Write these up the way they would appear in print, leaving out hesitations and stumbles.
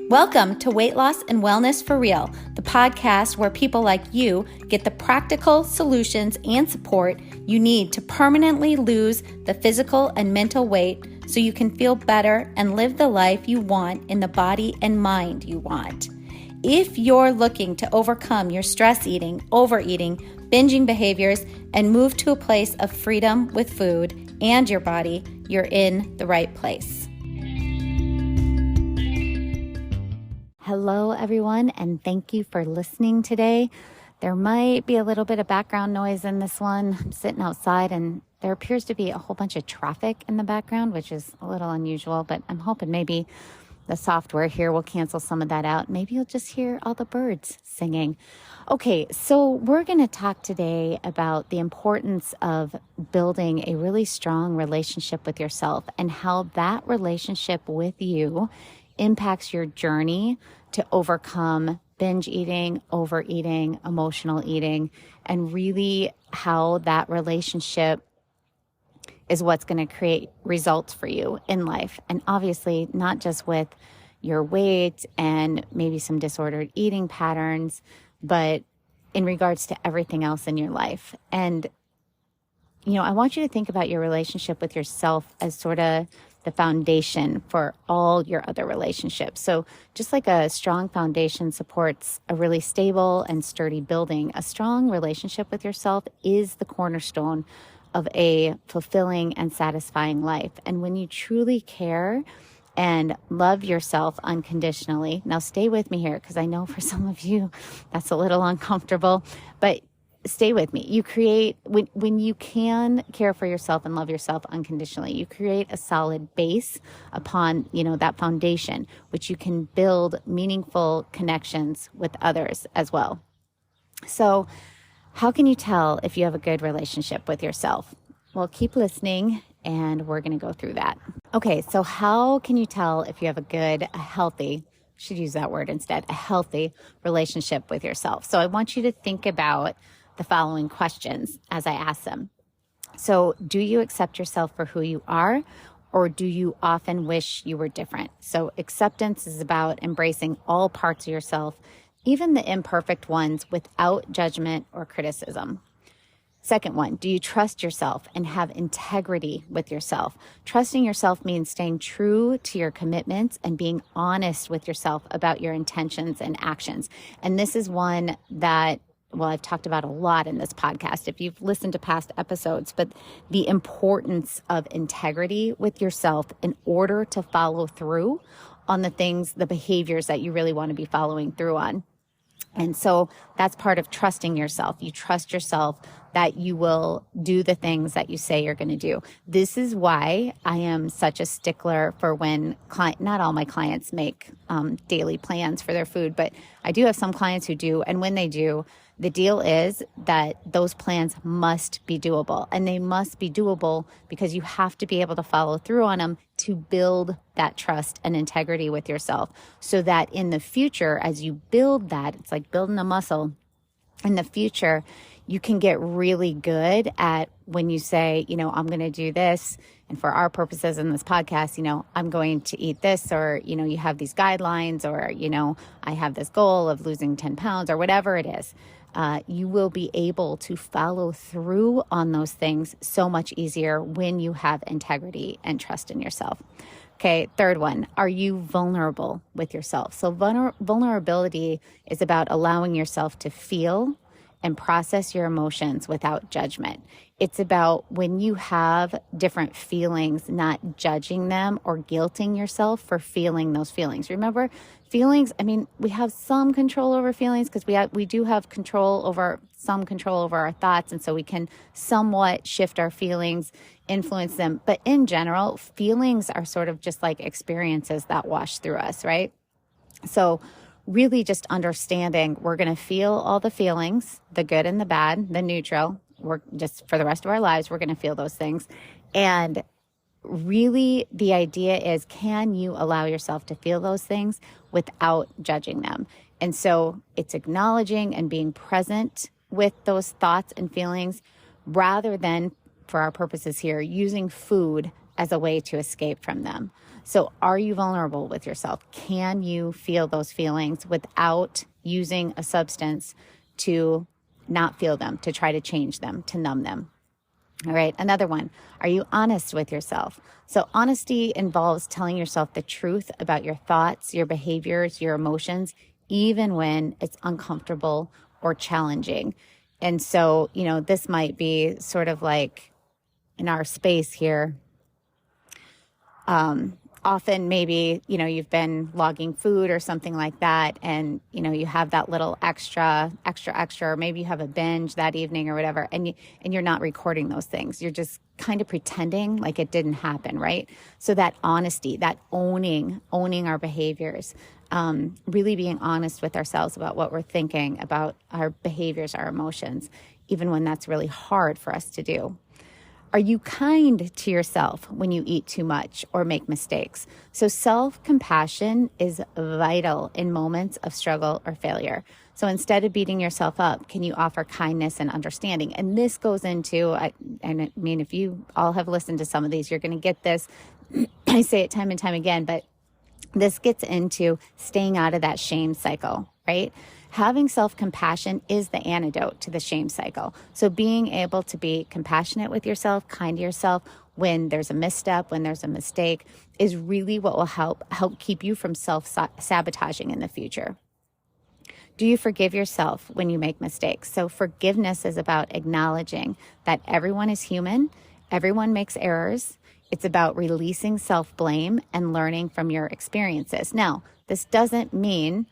Welcome to Weight Loss and Wellness for Real, the podcast where people like you get the practical solutions and support you need to permanently lose the physical and mental weight so you can feel better and live the life you want in the body and mind you want. If you're looking to overcome your stress eating, overeating, binging behaviors, and move to a place of freedom with food and your body, you're in the right place. Hello, everyone, and thank you for listening today. There might be a little bit of background noise in this one. I'm sitting outside, and there appears to be a whole bunch of traffic in the background, which is a little unusual, but I'm hoping maybe the software here will cancel some of that out. Maybe you'll just hear all the birds singing. Okay, so we're going to talk today about the importance of building a really strong relationship with yourself and how that relationship with you impacts your journey to overcome binge eating, overeating, emotional eating, and really how that relationship is what's going to create results for you in life. And obviously, not just with your weight and maybe some disordered eating patterns, but in regards to everything else in your life. And, I want you to think about your relationship with yourself as sort of the foundation for all your other relationships. So just like a strong foundation supports a really stable and sturdy building, a strong relationship with yourself is the cornerstone of a fulfilling and satisfying life. And when you truly care and love yourself unconditionally, now stay with me here because I know for some of you that's a little uncomfortable, but stay with me. You create, when you can care for yourself and love yourself unconditionally, you create a solid base upon, that foundation, which you can build meaningful connections with others as well. So how can you tell if you have a good relationship with yourself? Well, keep listening and we're going to go through that. Okay, so how can you tell if you have a healthy relationship with yourself? So I want you to think about the following questions as I ask them. So, do you accept yourself for who you are, or do you often wish you were different? So acceptance is about embracing all parts of yourself, even the imperfect ones, without judgment or criticism. Second one, do you trust yourself and have integrity with yourself? Trusting yourself means staying true to your commitments and being honest with yourself about your intentions and actions. And this is one that I've talked about a lot in this podcast if you've listened to past episodes, but the importance of integrity with yourself in order to follow through on the behaviors that you really want to be following through on. And so that's part of trusting yourself. You trust yourself that you will do the things that you say you're going to do. This is why I am such a stickler for when not all my clients make daily plans for their food, but I do have some clients who do. And when they do, the deal is that those plans must be doable, and they must be doable because you have to be able to follow through on them to build that trust and integrity with yourself so that in the future, as you build that, it's like building a muscle. In the future, you can get really good at when you say, I'm going to do this. And for our purposes in this podcast, I'm going to eat this, or, you have these guidelines, or, I have this goal of losing 10 pounds or whatever it is. You will be able to follow through on those things so much easier when you have integrity and trust in yourself. Okay, third one, are you vulnerable with yourself? So vulnerability is about allowing yourself to feel and process your emotions without judgment. It's about when you have different feelings, not judging them or guilting yourself for feeling those feelings. Remember, feelings, we have some control over feelings because we do have some control over our thoughts. And so we can somewhat shift our feelings, influence them. But in general, feelings are sort of just like experiences that wash through us, right? So really just understanding we're going to feel all the feelings, the good and the bad, the neutral. We're just for the rest of our lives, we're going to feel those things. And really the idea is, can you allow yourself to feel those things without judging them? And so it's acknowledging and being present with those thoughts and feelings rather than, for our purposes here, using food as a way to escape from them. So are you vulnerable with yourself? Can you feel those feelings without using a substance to not feel them, to try to change them, to numb them? All right. Another one. Are you honest with yourself? So honesty involves telling yourself the truth about your thoughts, your behaviors, your emotions, even when it's uncomfortable or challenging. And so, this might be sort of like in our space here. Often maybe, you've been logging food or something like that. And, you have that little extra, or maybe you have a binge that evening or whatever. And you're not recording those things. You're just kind of pretending like it didn't happen, right? So that honesty, that owning our behaviors, really being honest with ourselves about what we're thinking, about our behaviors, our emotions, even when that's really hard for us to do. Are you kind to yourself when you eat too much or make mistakes? So self-compassion is vital in moments of struggle or failure. So instead of beating yourself up, can you offer kindness and understanding? And this goes into, if you all have listened to some of these, you're going to get this. I say it time and time again, but this gets into staying out of that shame cycle, right? Having self-compassion is the antidote to the shame cycle. So being able to be compassionate with yourself, kind to yourself when there's a misstep, when there's a mistake, is really what will help keep you from self-sabotaging in the future. Do you forgive yourself when you make mistakes? So forgiveness is about acknowledging that everyone is human, everyone makes errors. It's about releasing self-blame and learning from your experiences. Now, this doesn't mean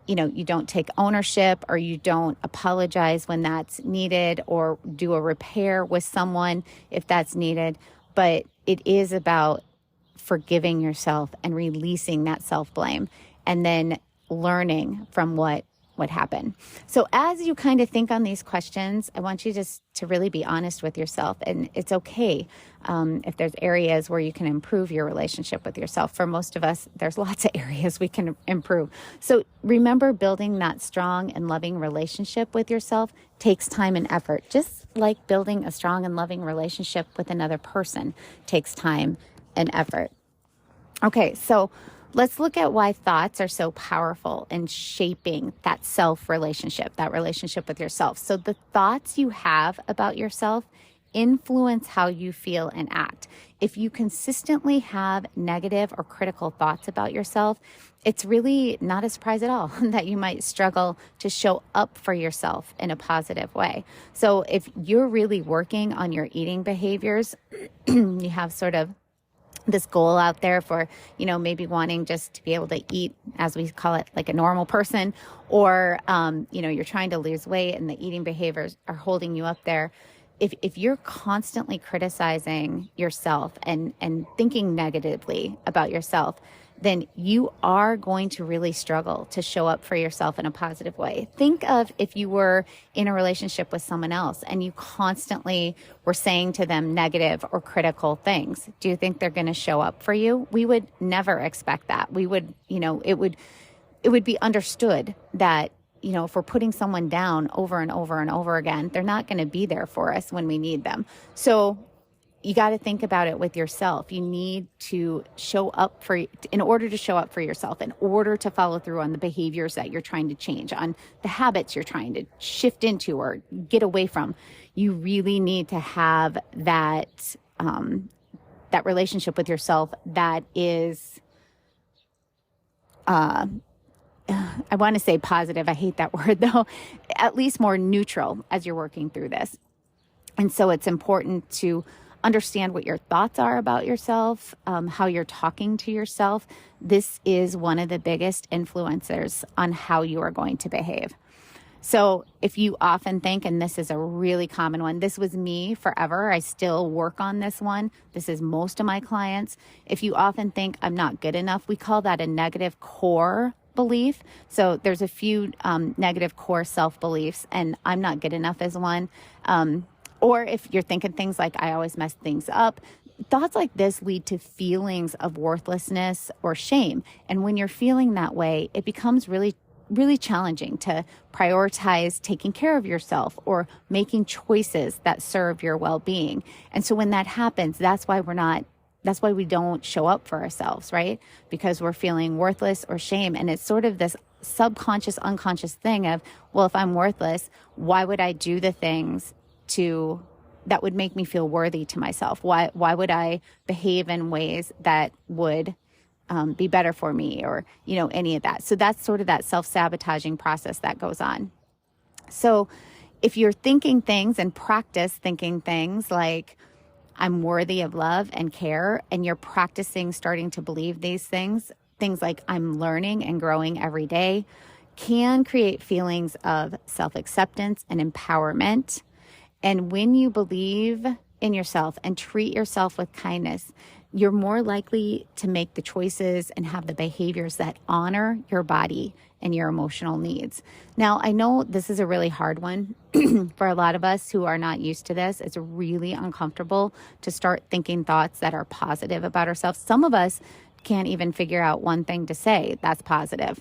you don't take ownership or you don't apologize when that's needed or do a repair with someone if that's needed. But it is about forgiving yourself and releasing that self-blame and then learning from what happened. So as you kind of think on these questions, I want you just to really be honest with yourself. And it's okay if there's areas where you can improve your relationship with yourself. For most of us, there's lots of areas we can improve. So remember, building that strong and loving relationship with yourself takes time and effort, just like building a strong and loving relationship with another person takes time and effort. Okay, so let's look at why thoughts are so powerful in shaping that self-relationship, that relationship with yourself. So the thoughts you have about yourself influence how you feel and act. If you consistently have negative or critical thoughts about yourself, it's really not a surprise at all that you might struggle to show up for yourself in a positive way. So if you're really working on your eating behaviors, you have sort of this goal out there for, maybe wanting just to be able to eat, as we call it, like a normal person, or, you're trying to lose weight and the eating behaviors are holding you up there. If you're constantly criticizing yourself and thinking negatively about yourself, then you are going to really struggle to show up for yourself in a positive way. Think of if you were in a relationship with someone else and you constantly were saying to them negative or critical things. Do you think they're going to show up for you? We would never expect that. We would, it would be understood that, if we're putting someone down over and over and over again, they're not going to be there for us when we need them. So you got to think about it with yourself. You need to show up in order to show up for yourself, in order to follow through on the behaviors that you're trying to change, on the habits you're trying to shift into or get away from. You really need to have that, that relationship with yourself that is, I want to say positive. I hate that word though, at least more neutral as you're working through this. And so it's important to understand what your thoughts are about yourself, how you're talking to yourself. This is one of the biggest influencers on how you are going to behave. So if you often think, and this is a really common one, this was me forever, I still work on this one. This is most of my clients. If you often think I'm not good enough, we call that a negative core belief. So there's a few negative core self-beliefs, and I'm not good enough as one. Or if you're thinking things like, I always mess things up, thoughts like this lead to feelings of worthlessness or shame. And when you're feeling that way, it becomes really, really challenging to prioritize taking care of yourself or making choices that serve your well-being. And so when that happens, that's why we're not That's why we don't show up for ourselves, right? Because we're feeling worthless or shame. And it's sort of this subconscious, unconscious thing of, well, if I'm worthless, why would I do the things that would make me feel worthy to myself? Why would I behave in ways that would be better for me, or, any of that? So that's sort of that self-sabotaging process that goes on. So if you're thinking things and practice thinking things like, I'm worthy of love and care, and you're practicing starting to believe these things like I'm learning and growing every day, can create feelings of self-acceptance and empowerment. And when you believe in yourself and treat yourself with kindness, you're more likely to make the choices and have the behaviors that honor your body and your emotional needs. Now, I know this is a really hard one for a lot of us who are not used to this. It's really uncomfortable to start thinking thoughts that are positive about ourselves. Some of us can't even figure out one thing to say that's positive.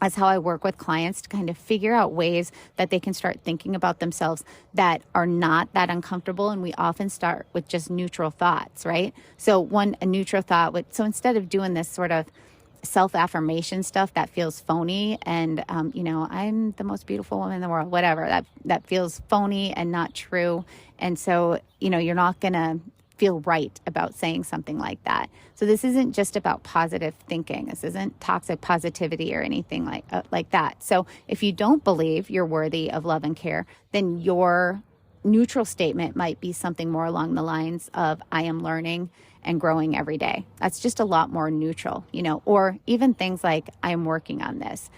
That's how I work with clients, to kind of figure out ways that they can start thinking about themselves that are not that uncomfortable. And we often start with just neutral thoughts, right? So a neutral thought so instead of doing this sort of self-affirmation stuff that feels phony and, I'm the most beautiful woman in the world, whatever, that feels phony and not true. And so, you're not going to feel right about saying something like that. So this isn't just about positive thinking. This isn't toxic positivity or anything like that. So if you don't believe you're worthy of love and care, then your neutral statement might be something more along the lines of, I am learning and growing every day. That's just a lot more neutral, or even things like, I am working on this.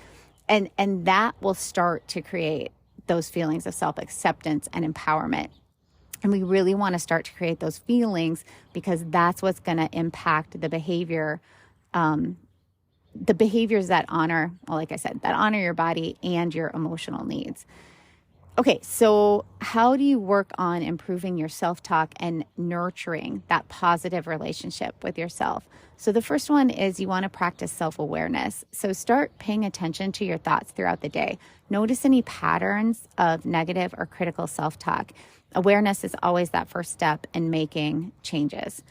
And that will start to create those feelings of self-acceptance and empowerment. And we really want to start to create those feelings, because that's what's going to impact the behavior, the behaviors that honor, well, like I said, that honor your body and your emotional needs. Okay, so how do you work on improving your self-talk and nurturing that positive relationship with yourself? So the first one is you want to practice self-awareness. So start paying attention to your thoughts throughout the day. Notice any patterns of negative or critical self-talk. Awareness is always that first step in making changes.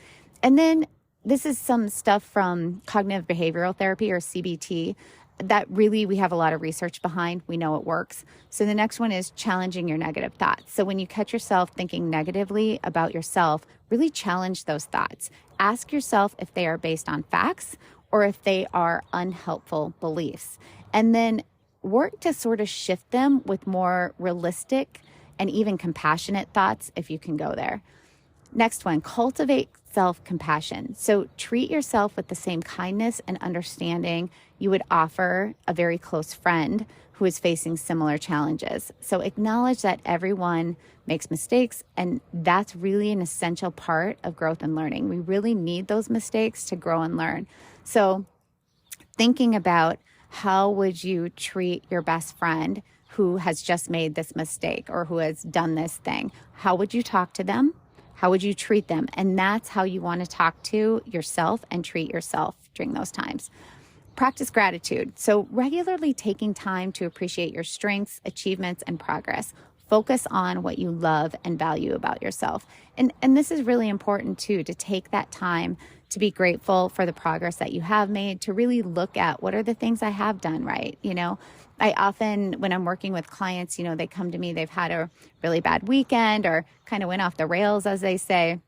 And then this is some stuff from cognitive behavioral therapy, or CBT, that really we have a lot of research behind. We know it works. So the next one is challenging your negative thoughts. So when you catch yourself thinking negatively about yourself, really challenge those thoughts. Ask yourself if they are based on facts or if they are unhelpful beliefs. And then work to sort of shift them with more realistic and even compassionate thoughts, if you can go there. Next one, cultivate self-compassion. So treat yourself with the same kindness and understanding you would offer a very close friend who is facing similar challenges. So acknowledge that everyone makes mistakes, and that's really an essential part of growth and learning. We really need those mistakes to grow and learn. So thinking about, how would you treat your best friend who has just made this mistake or who has done this thing? How would you talk to them? How would you treat them? And that's how you want to talk to yourself and treat yourself during those times. Practice gratitude. So regularly taking time to appreciate your strengths, achievements, and progress. Focus on what you love and value about yourself. And this is really important too, to take that time to be grateful for the progress that you have made, to really look at what are the things I have done right. I often, when I'm working with clients, they come to me, they've had a really bad weekend or kind of went off the rails, as they say.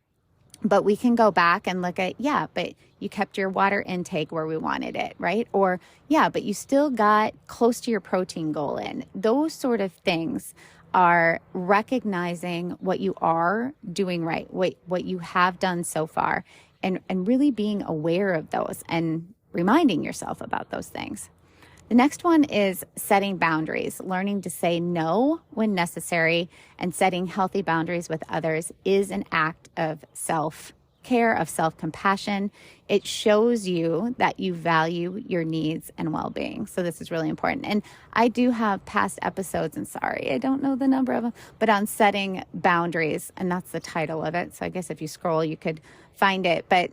But we can go back and look at, but you kept your water intake where we wanted it, right? Or, but you still got close to your protein goal in. Those sort of things are recognizing what you are doing right, what you have done so far, and really being aware of those and reminding yourself about those things. The next one is setting boundaries. Learning to say no when necessary and setting healthy boundaries with others is an act of self-care, of self-compassion. It shows you that you value your needs and well-being. So this is really important. And I do have past episodes, and sorry, I don't know the number of them, but on setting boundaries, and that's the title of it. So I guess if you scroll, you could find it. But,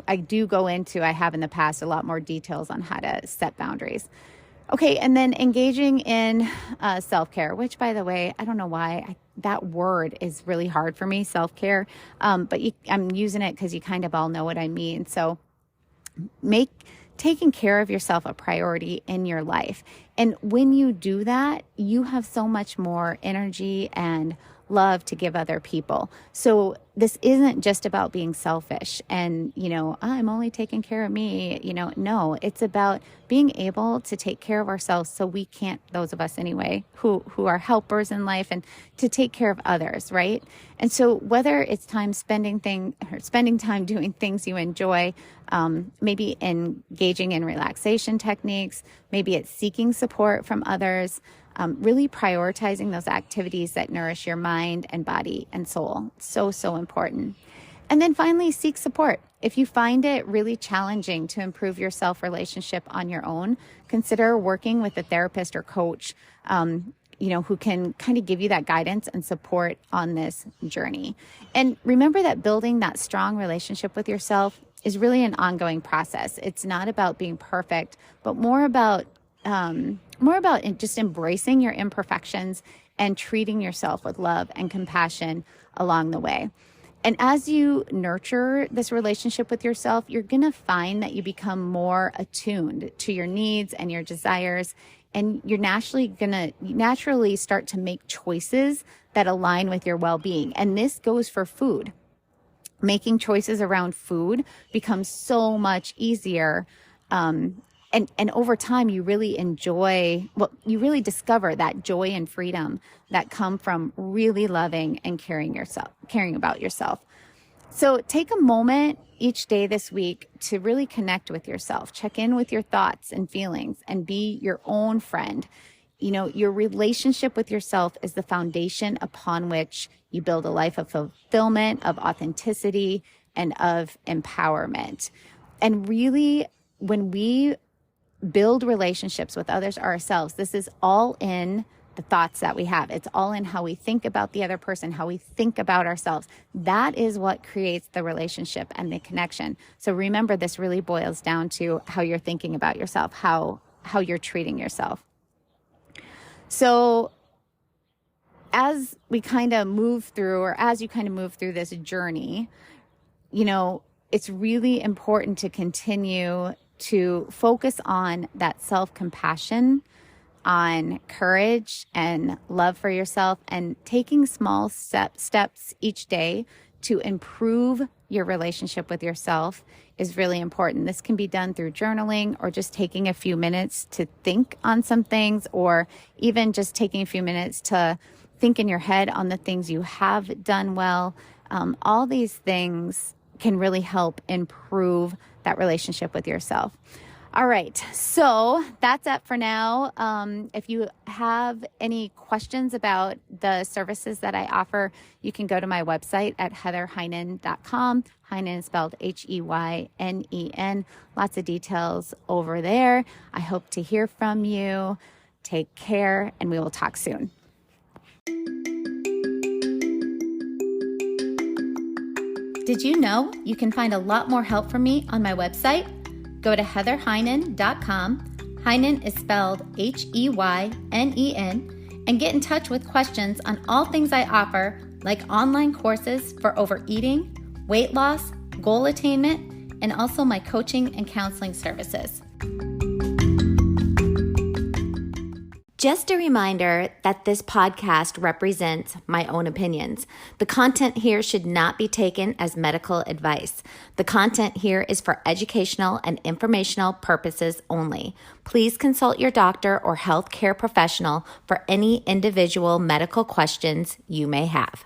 I do go into, I have in the past, a lot more details on how to set boundaries. Okay, and then engaging in self-care, which, by the way, I don't know why that word is really hard for me, self-care, but I'm using it because you kind of all know what I mean. So make taking care of yourself a priority in your life. And when you do that, you have so much more energy and love to give other people. So this isn't just about being selfish and, I'm only taking care of me, no, it's about being able to take care of ourselves so we can't, those of us anyway, who are helpers in life, and to take care of others, right? And so whether it's spending time doing things you enjoy, maybe engaging in relaxation techniques, maybe it's seeking support from others, really prioritizing those activities that nourish your mind and body and soul. So, so important. And then finally, seek support. If you find it really challenging to improve your self-relationship on your own, consider working with a therapist or coach, who can kind of give you that guidance and support on this journey. And remember that building that strong relationship with yourself is really an ongoing process. It's not about being perfect, but more about just embracing your imperfections and treating yourself with love and compassion along the way. And as you nurture this relationship with yourself, you're going to find that you become more attuned to your needs and your desires, and you're naturally start to make choices that align with your well-being. And this goes for food. Making choices around food becomes so much easier. And over time, you really discover that joy and freedom that come from really loving and caring about yourself. So take a moment each day this week to really connect with yourself, check in with your thoughts and feelings, and be your own friend. Your relationship with yourself is the foundation upon which you build a life of fulfillment, of authenticity, and of empowerment. And really, when we build relationships with others or ourselves, this is all in the thoughts that we have. It's all in how we think about the other person, how we think about ourselves. That is what creates the relationship and the connection. So remember, this really boils down to how you're thinking about yourself, how you're treating yourself. So as we kind of move through, or as you kind of move through this journey, it's really important to continue to focus on that self-compassion, on courage and love for yourself, and taking small steps each day to improve your relationship with yourself is really important. This can be done through journaling, or just taking a few minutes to think on some things, or even just taking a few minutes to think in your head on the things you have done well. All these things can really help improve that relationship with yourself. All right, so that's it for now. If you have any questions about the services that I offer, you can go to my website at heatherheynen.com. Heynen is spelled Heynen. Lots of details over there. I hope to hear from you. Take care, and we will talk soon. Did you know you can find a lot more help from me on my website? Go to heatherheynen.com. Heynen is spelled Heynen, and get in touch with questions on all things I offer, like online courses for overeating, weight loss, goal attainment, and also my coaching and counseling services. Just a reminder that this podcast represents my own opinions. The content here should not be taken as medical advice. The content here is for educational and informational purposes only. Please consult your doctor or healthcare professional for any individual medical questions you may have.